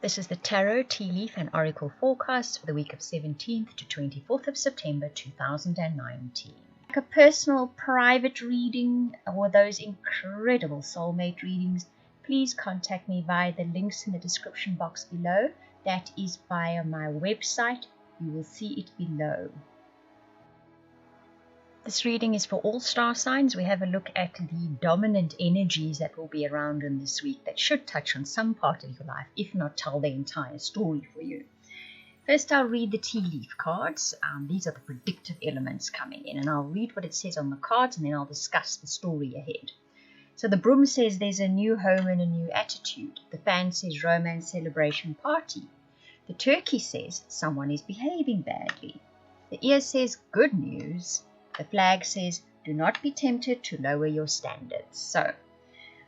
This is the Tarot, Tea Leaf and Oracle forecast for the week of 17th to 24th of September 2019. Like a personal private reading or those incredible soulmate readings, please contact me via the links in the description box below. That is via my website. You will see it below. This reading is for all star signs. We have a look at the dominant energies that will be around in this week that should touch on some part of your life, if not tell the entire story for you. First, I'll read the tea leaf cards. These are the predictive elements coming in, and I'll read what it says on the cards, and then I'll discuss the story ahead. So the broom says there's a new home and a new attitude. The fan says romance, celebration, party. The turkey says someone is behaving badly. The ear says good news. The flag says, do not be tempted to lower your standards. So,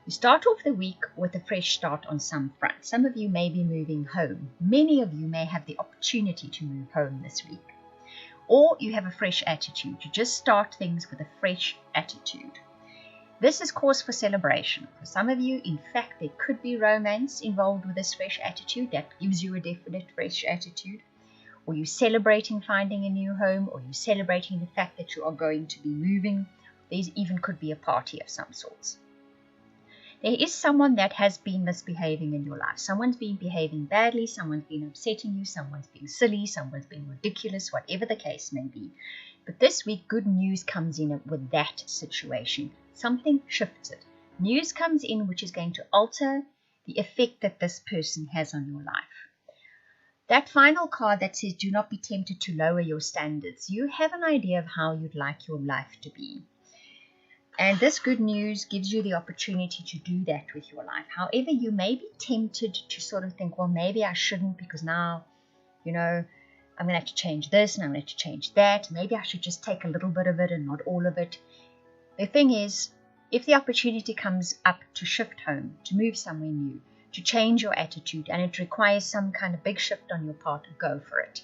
we start off the week with a fresh start on some front. Some of you may be moving home. Many of you may have the opportunity to move home this week. Or you have a fresh attitude. You just start things with a fresh attitude. This is cause for celebration. For some of you, in fact, there could be romance involved with this fresh attitude. That gives you a definite fresh attitude. Or you're celebrating finding a new home, or you're celebrating the fact that you are going to be moving. There even could be a party of some sorts. There is someone that has been misbehaving in your life. Someone's been behaving badly, someone's been upsetting you, someone's being silly, someone's being ridiculous, whatever the case may be. But this week, good news comes in with that situation. Something shifts it. News comes in which is going to alter the effect that this person has on your life. That final card that says, do not be tempted to lower your standards. You have an idea of how you'd like your life to be. And this good news gives you the opportunity to do that with your life. However, you may be tempted to sort of think, well, maybe I shouldn't because now, I'm going to have to change this and I'm going to have to change that. Maybe I should just take a little bit of it and not all of it. The thing is, if the opportunity comes up to shift home, to move somewhere new, to change your attitude, and it requires some kind of big shift on your part, go for it.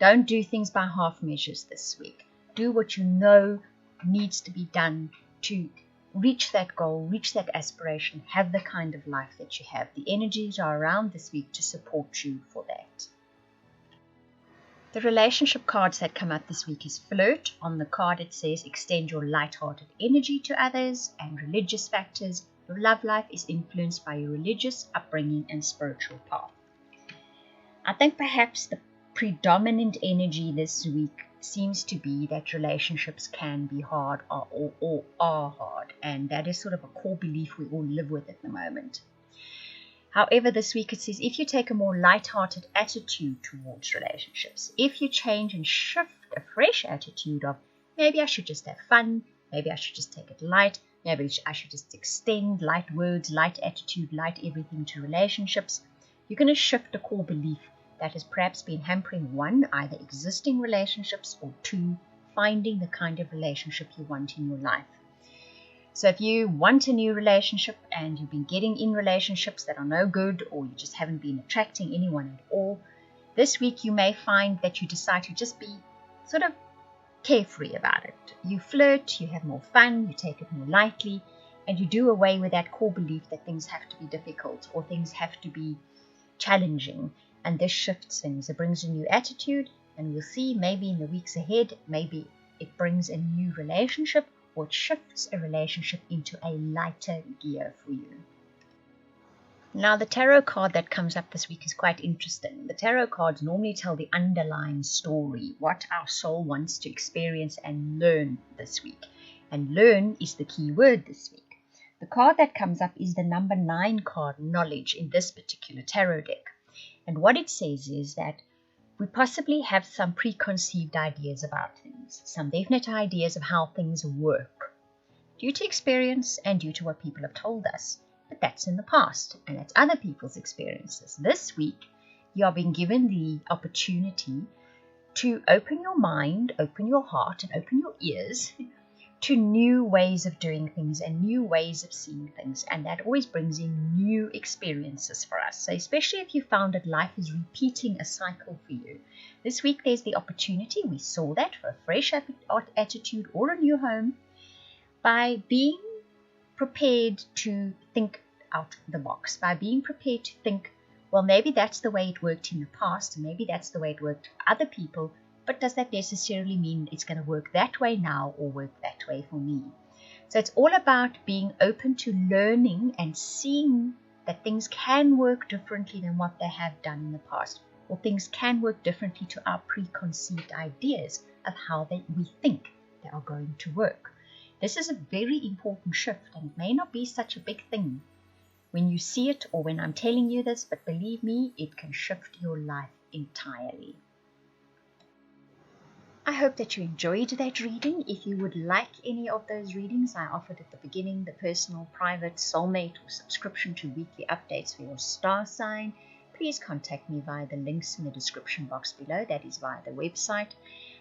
Don't do things by half measures this week. Do what you know needs to be done to reach that goal, reach that aspiration, have the kind of life that you have. The energies are around this week to support you for that. The relationship cards that come out this week is flirt. On the card it says extend your light-hearted energy to others, and religious factors. Your love life is influenced by your religious upbringing and spiritual path. I think perhaps the predominant energy this week seems to be that relationships can be hard or are hard, and that is sort of a core belief we all live with at the moment. However, this week it says if you take a more light-hearted attitude towards relationships, if you change and shift a fresh attitude of maybe I should just have fun, maybe I should just take it light, maybe I should just extend light words, light attitude, light everything to relationships. You're going to shift a core belief that has perhaps been hampering one, either existing relationships, or two, finding the kind of relationship you want in your life. So if you want a new relationship and you've been getting in relationships that are no good, or you just haven't been attracting anyone at all, this week you may find that you decide to just be sort of carefree about it. You flirt, you have more fun, you take it more lightly, and you do away with that core belief that things have to be difficult or things have to be challenging. And this shifts things. It brings a new attitude, and we'll see maybe in the weeks ahead, maybe it brings a new relationship, or it shifts a relationship into a lighter gear for you. Now, the tarot card that comes up this week is quite interesting. The tarot cards normally tell the underlying story, what our soul wants to experience and learn this week. And learn is the key word this week. The card that comes up is the number 9 card, knowledge, in this particular tarot deck. And what it says is that we possibly have some preconceived ideas about things, some definite ideas of how things work, due to experience and due to what people have told us. But that's in the past, and that's other people's experiences. This week, you are being given the opportunity to open your mind, open your heart, and open your ears to new ways of doing things and new ways of seeing things. And that always brings in new experiences for us. So especially if you found that life is repeating a cycle for you, this week there's the opportunity, we saw that, for a fresh attitude or a new home, by being prepared to think out the box, by being prepared to think Well, maybe that's the way it worked in the past, maybe that's the way it worked for other people, but does that necessarily mean it's going to work that way now or work that way for me? So it's all about being open to learning and seeing that things can work differently than what they have done in the past, or things can work differently to our preconceived ideas of how we think they are going to work. This is a very important shift, and it may not be such a big thing when you see it or when I'm telling you this, but believe me, it can shift your life entirely. I hope that you enjoyed that reading. If you would like any of those readings I offered at the beginning, the personal, private, soulmate, or subscription to weekly updates for your star sign, please contact me via the links in the description box below. That is via the website.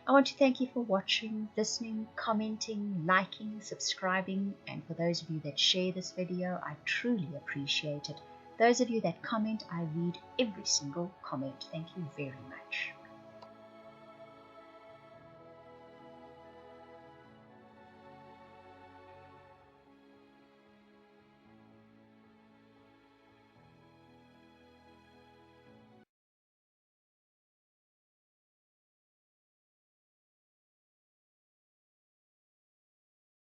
I want to thank you for watching, listening, commenting, liking, subscribing, and for those of you that share this video, I truly appreciate it. Those of you that comment, I read every single comment. Thank you very much.